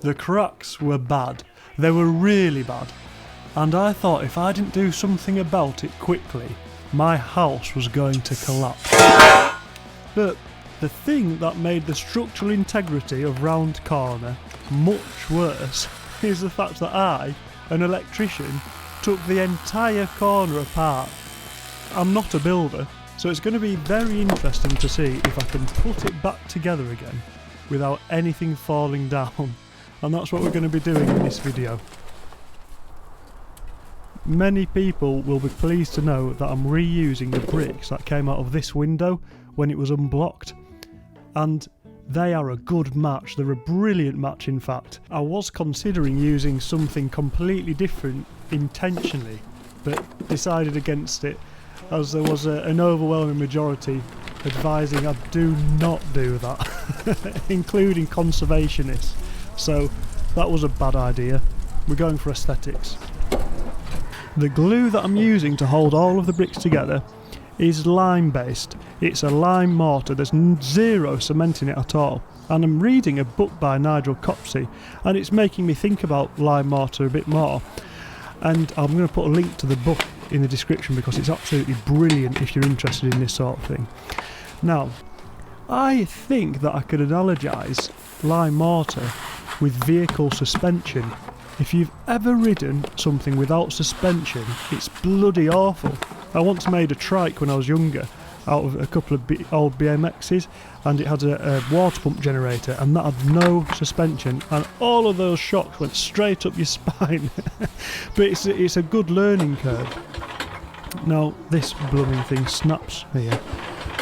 The cracks were bad. They were really bad. And I thought if I didn't do something about it quickly, my house was going to collapse. But the thing that made the structural integrity of Round Corner much worse is the fact that I, an electrician, took the entire corner apart. I'm not a builder, so it's going to be very interesting to see if I can put it back together again without anything falling down. And that's what we're going to be doing in this video. Many people will be pleased to know that I'm reusing the bricks that came out of this window when it was unblocked. And they are a good match. They're a brilliant match, in fact. I was considering using something completely different intentionally, but decided against it as there was an overwhelming majority advising I do not do that, including conservationists. So that was a bad idea. We're going for aesthetics. The glue that I'm using to hold all of the bricks together is lime based. It's a lime mortar. There's zero cement in it at all. And I'm reading a book by Nigel Copsey, and it's making me think about lime mortar a bit more. And I'm going to put a link to the book in the description because it's absolutely brilliant if you're interested in this sort of thing. Now, I think that I could analogise lime mortar with vehicle suspension. If you've ever ridden something without suspension, it's bloody awful. I once made a trike when I was younger out of a couple of old BMXs, and it had a water pump generator, and that had no suspension, and all of those shocks went straight up your spine. But it's a good learning curve. Now this blooming thing snaps here,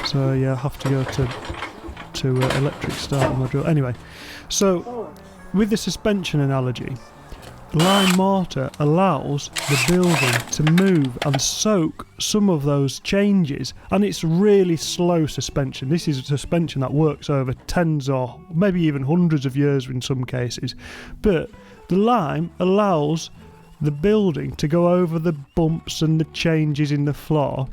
so yeah, I have to go to electric start on my drill. Anyway, so with the suspension analogy, lime mortar allows the building to move and soak some of those changes, and it's really slow suspension. This is a suspension that works over tens or maybe even hundreds of years in some cases, but the lime allows the building to go over the bumps and the changes in the floor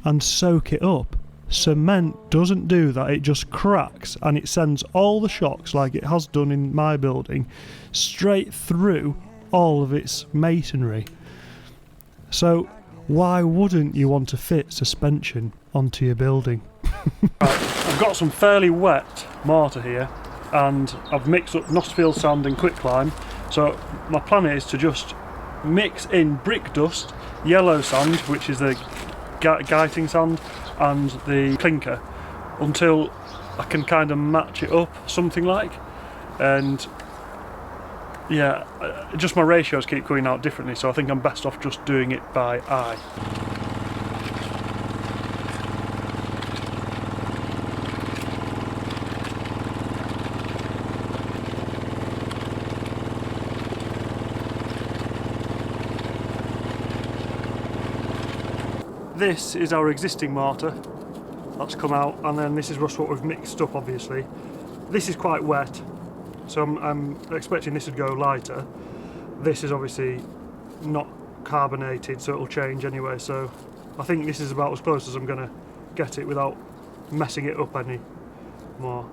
and soak it up. Cement doesn't do that. It just cracks and it sends all the shocks, like it has done in my building, straight through all of its masonry. So why wouldn't you want to fit suspension onto your building? Right, I've got some fairly wet mortar here, and I've mixed up Nosterfield sand and Quicklime. So my plan is to just mix in brick dust, yellow sand, which is the Guiting sand, and the Clinker, until I can kind of match it up, something like. And yeah, just my ratios keep coming out differently, so I think I'm best off just doing it by eye. This is our existing mortar that's come out, and then this is just what we've mixed up, obviously. This is quite wet, so I'm expecting this would go lighter. This is obviously not carbonated, so it'll change anyway, so I think this is about as close as I'm going to get it without messing it up any more.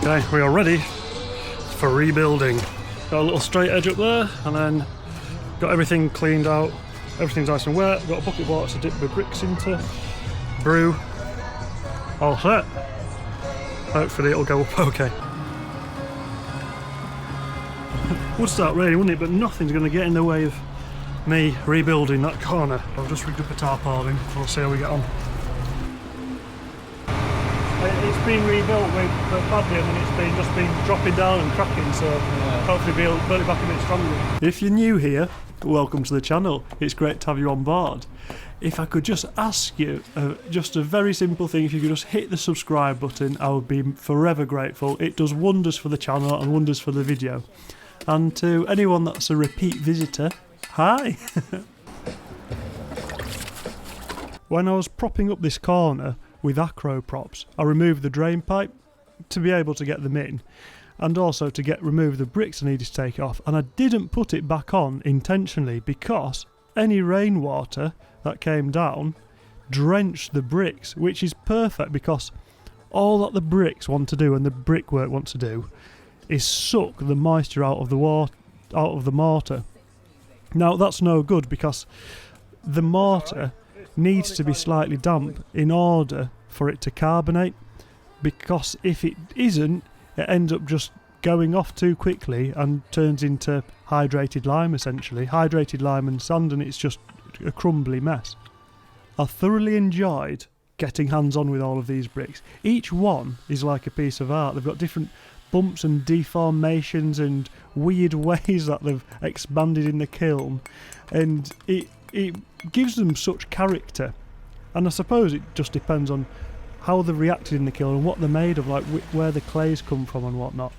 Okay, we are ready for rebuilding. Got a little straight edge up there, and then got everything cleaned out. Everything's nice and wet. Got a bucket of water to dip the bricks into. Brew. All set. Hopefully it'll go up okay. Would start raining, wouldn't it? But nothing's going to get in the way of me rebuilding that corner. I've just rigged up a tarpaulin. We'll see how we get on. It's been rebuilt badly, and then it's been dropping down and cracking, so hopefully build it back a bit stronger. If you're new here, welcome to the channel. It's great to have you on board. If I could just ask you just a very simple thing, if you could just hit the subscribe button, I would be forever grateful. It does wonders for the channel and wonders for the video. And to anyone that's a repeat visitor, hi! When I was propping up this corner with acro props, I removed the drain pipe, to be able to get them in, and also to remove the bricks I needed to take off. And I didn't put it back on intentionally because any rainwater that came down drenched the bricks, which is perfect because all that the bricks want to do and the brickwork wants to do is suck the moisture out of the mortar. Now that's no good because the mortar needs to be slightly damp in order for it to carbonate, because if it isn't, it ends up just going off too quickly and turns into hydrated lime, essentially. Hydrated lime and sand, and it's just a crumbly mess. I thoroughly enjoyed getting hands-on with all of these bricks. Each one is like a piece of art. They've got different bumps and deformations and weird ways that they've expanded in the kiln, and it gives them such character. And I suppose it just depends on how they've reacted in the kiln and what they're made of, like where the clays come from and whatnot.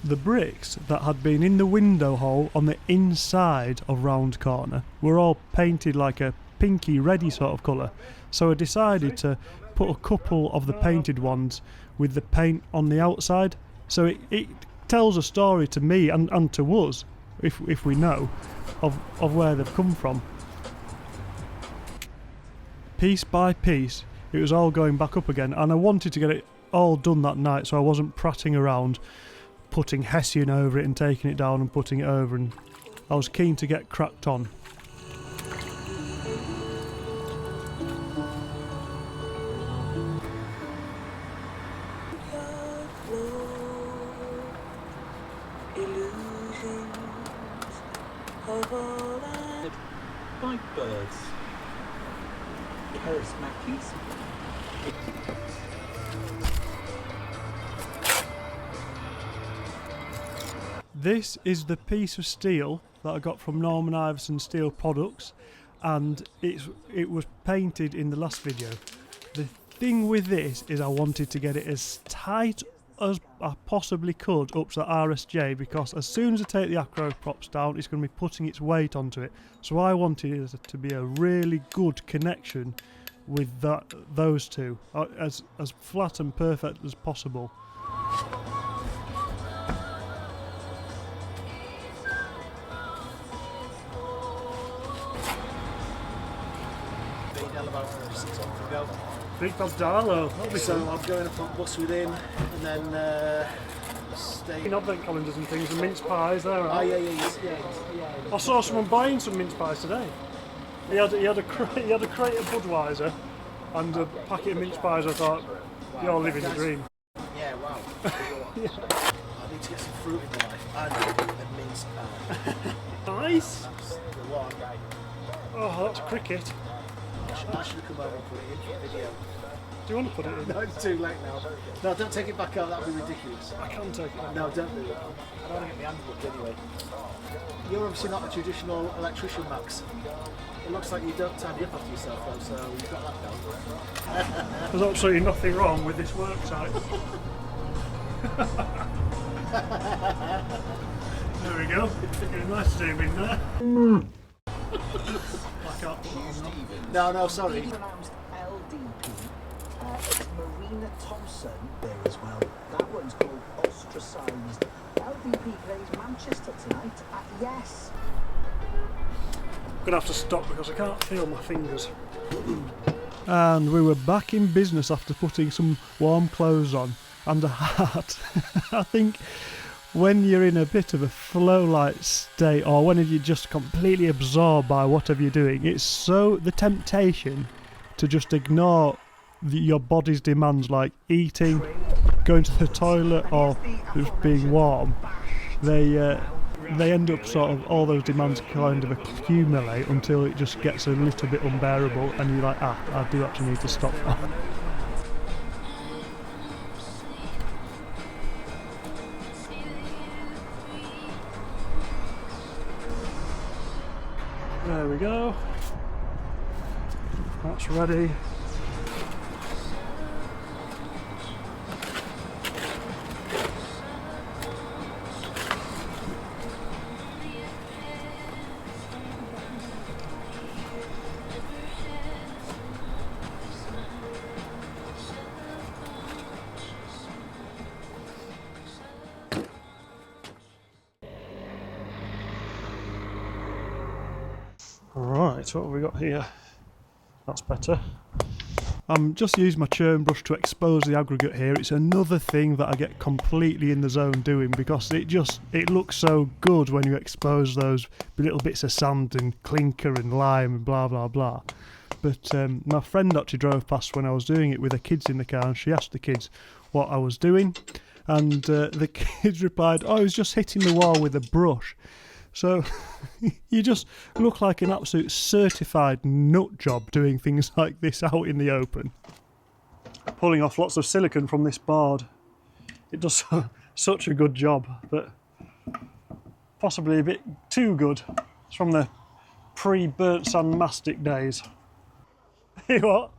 The bricks that had been in the window hole on the inside of Round Corner were all painted like a pinky reddy sort of colour, so I decided to put a couple of the painted ones with the paint on the outside, so it tells a story to me and to us, if we know, of where they've come from. Piece by piece it was all going back up again, and I wanted to get it all done that night so I wasn't prattling around putting Hessian over it and taking it down and putting it over, and I was keen to get cracked on. Like birds. Charismatic. This is the piece of steel that I got from Norman Iverson Steel Products, and it was painted in the last video. The thing with this is I wanted to get it as tight as I possibly could up to the RSJ, because as soon as I take the acro props down it's going to be putting its weight onto it, so I wanted it to be a really good connection with those two, as flat and perfect as possible. Big Darlo. So I'm going up on bus with him, and then staying. Advent calendars and things, and mince pies there. Oh yeah. I saw someone buying some mince pies today. He had a crate of Budweiser and a packet of mince pies. I thought, you're living the dream. Yeah, wow. Yeah. I need to get some fruit in my life and a mince pie. Nice. That's the one. Oh, that's cricket. I should have come over and put it in for a video. Do you want to put it in? No, it's too late now. No, don't take it back out, that would be ridiculous. I can take it back. No, don't do it. I don't want to get my hands booked anyway. You're obviously not a traditional electrician, Max. It looks like you don't tidy up after yourself though, so you've got that down. There's absolutely nothing wrong with this work site. There we go. Getting nice zoom in there. I can't put that on. No, sorry. Pronounced LDP. It's Marina Thompson there as well. That one's called Ostracised. LDP plays Manchester tonight at Yes. I'm gonna have to stop because I can't feel my fingers. And we were back in business after putting some warm clothes on and a hat. I think when you're in a bit of a flow-like state, or when you're just completely absorbed by whatever you're doing, it's so the temptation to just ignore your body's demands, like eating, going to the toilet, or just being warm. They end up sort of, all those demands kind of accumulate until it just gets a little bit unbearable, and you're like, I do actually need to stop now. There we go. That's ready. Right, what have we got here? That's better. I'm just using my churn brush to expose the aggregate here. It's another thing that I get completely in the zone doing because it looks so good when you expose those little bits of sand and clinker and lime and blah blah blah. But my friend actually drove past when I was doing it with her kids in the car, and she asked the kids what I was doing, and the kids replied, "Oh, I was just hitting the wall with a brush." So you just look like an absolute certified nut job doing things like this out in the open. Pulling off lots of silicone from this board. It does such a good job, but possibly a bit too good. It's from the pre-burnt sand mastic days. You what?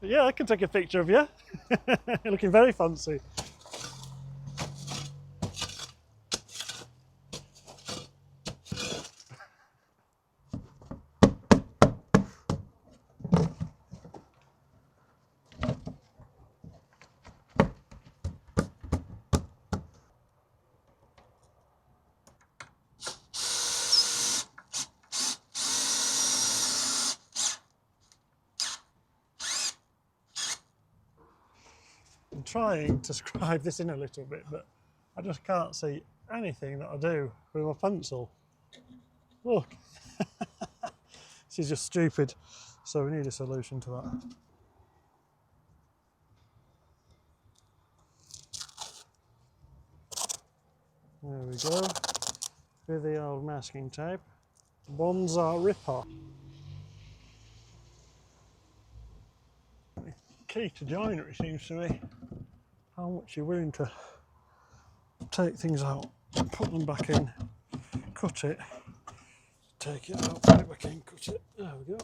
Yeah, I can take a picture of you. You're looking very fancy. I'm trying to scribe this in a little bit, but I just can't see anything that I do with my pencil. Look, this is just stupid, so we need a solution to that. There we go, with the old masking tape. Bonsai ripper. Key to joinery seems to be how much you're willing to take things out, put them back in, cut it, take it out, put it back in, cut it. There we go.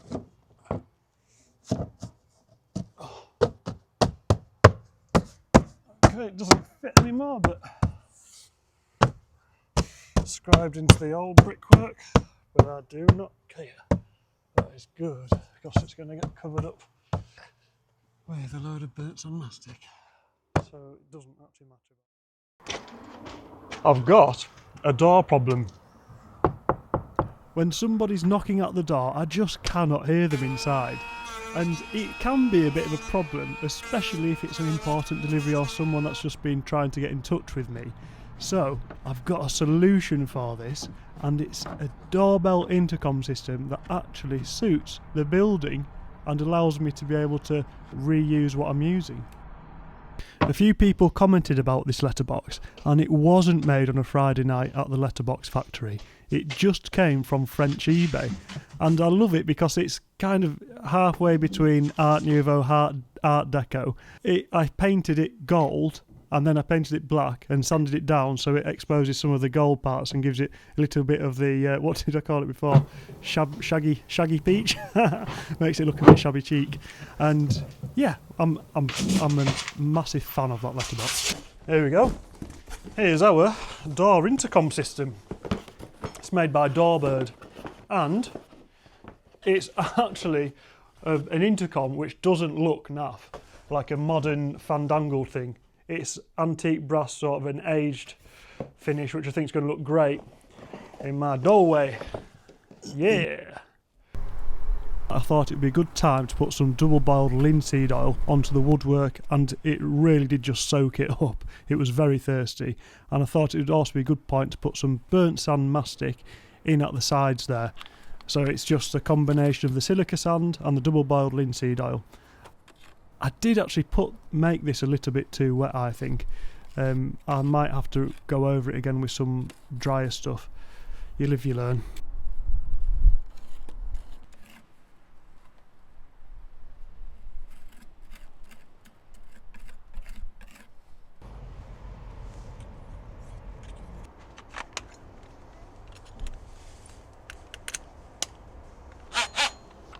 Oh. Okay, it doesn't fit anymore, but scribed into the old brickwork, but I do not care. That is good because it's going to get covered up with a load of burnt sand mastic, so it doesn't actually matter. I've got a door problem. When somebody's knocking at the door, I just cannot hear them inside, and it can be a bit of a problem, especially if it's an important delivery or someone that's just been trying to get in touch with me. So I've got a solution for this, and it's a doorbell intercom system that actually suits the building and allows me to be able to reuse what I'm using. A few people commented about this letterbox, and it wasn't made on a Friday night at the letterbox factory. It just came from French eBay, and I love it because it's kind of halfway between Art Nouveau, Art Deco. I painted it gold, and then I painted it black and sanded it down so it exposes some of the gold parts and gives it a little bit of the what did I call it before? Shaggy peach. Makes it look a bit shabby chic. And yeah, I'm a massive fan of that letterbox. Here we go. Here's our door intercom system. It's made by DoorBird, and it's actually an intercom which doesn't look naff like a modern fandangled thing. It's antique brass, sort of an aged finish, which I think is going to look great in my doorway. Yeah! I thought it'd be a good time to put some double boiled linseed oil onto the woodwork, and it really did just soak it up. It was very thirsty, and I thought it would also be a good point to put some burnt sand mastic in at the sides there. So it's just a combination of the silica sand and the double boiled linseed oil. I did actually make this a little bit too wet, I think. I might have to go over it again with some drier stuff. You live, you learn.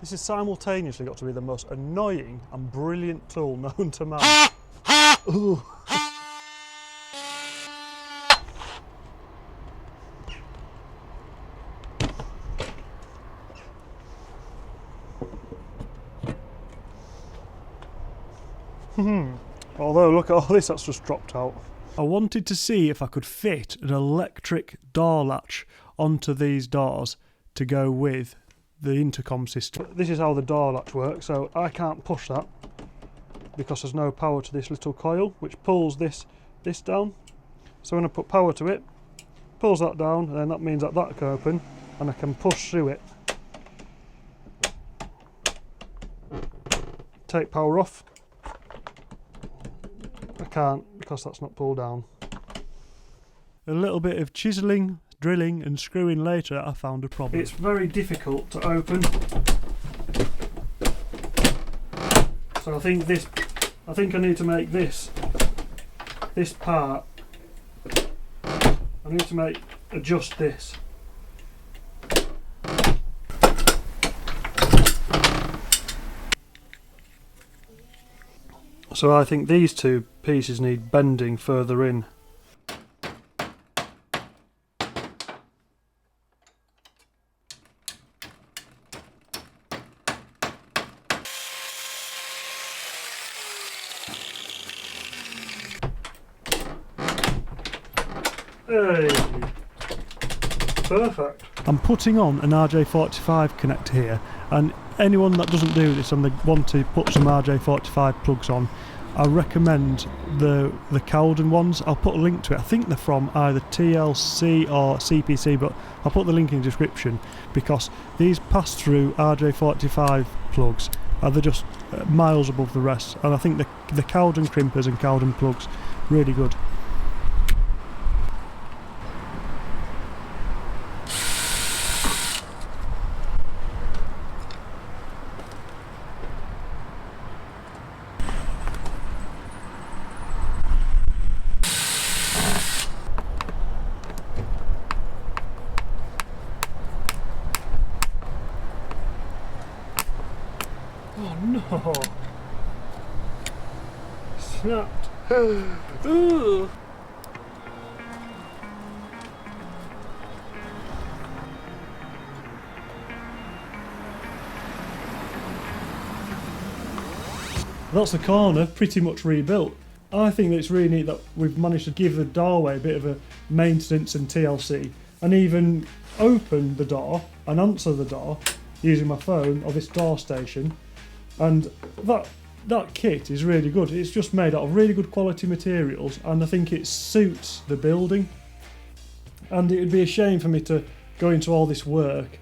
This has simultaneously got to be the most annoying and brilliant tool known to man. Ooh. Although look at all this that's just dropped out. I wanted to see if I could fit an electric door latch onto these doors to go with the intercom system. This is how the door latch works, so I can't push that because there's no power to this little coil which pulls this down. So when I put power to it, pulls that down, and then that means that can open and I can push through it. Take power off. I can't because that's not pulled down. A little bit of chiselling, drilling and screwing later, I found a problem. It's very difficult to open. So I think I need to make this part, I need to adjust this. So I think these two pieces need bending further in. Hey, perfect. I'm putting on an RJ45 connector here, and anyone that doesn't do this and they want to put some RJ45 plugs on, I recommend the Cowden ones. I'll put a link to it. I think they're from either TLC or CPC, but I'll put the link in the description, because these pass-through RJ45 plugs are just miles above the rest, and I think the Cowden crimpers and Cowden plugs really good. Oh no! Snapped! Ooh. That's the corner pretty much rebuilt. I think that it's really neat that we've managed to give the doorway a bit of a maintenance and TLC, and even open the door and answer the door using my phone or this door station. And that kit is really good. It's just made out of really good quality materials, and I think it suits the building. And it would be a shame for me to go into all this work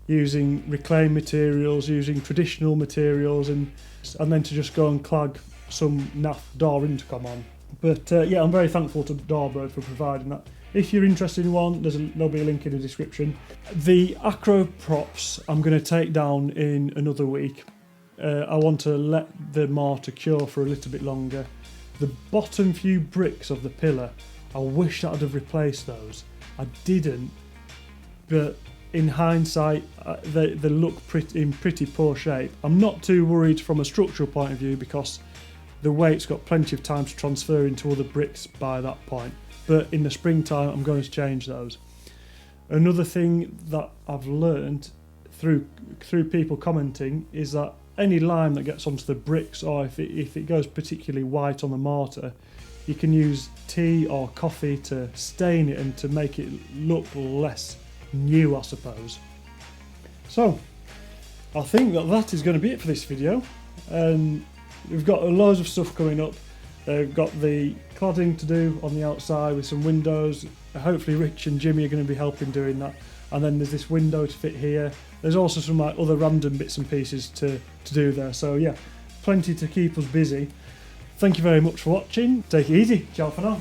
using reclaimed materials, using traditional materials, and then to just go and clag some naff door intercom on. But yeah, I'm very thankful to DoorBird for providing that. If you're interested in one, there'll be a link in the description. The acro props I'm going to take down in another week. I want to let the mortar cure for a little bit longer. The bottom few bricks of the pillar, I wish that I'd have replaced those. I didn't, but in hindsight, they look in pretty poor shape. I'm not too worried from a structural point of view because the weight's got plenty of time to transfer into other bricks by that point. But in the springtime, I'm going to change those. Another thing that I've learned through people commenting is that any lime that gets onto the bricks, or if it goes particularly white on the mortar, you can use tea or coffee to stain it and to make it look less new, I suppose. So I think that is going to be it for this video. We've got loads of stuff coming up. We've got the cladding to do on the outside with some windows. Hopefully Rich and Jimmy are going to be helping doing that. And then there's this window to fit here. There's also some other random bits and pieces to do there. So yeah, plenty to keep us busy. Thank you very much for watching. Take it easy. Ciao for now.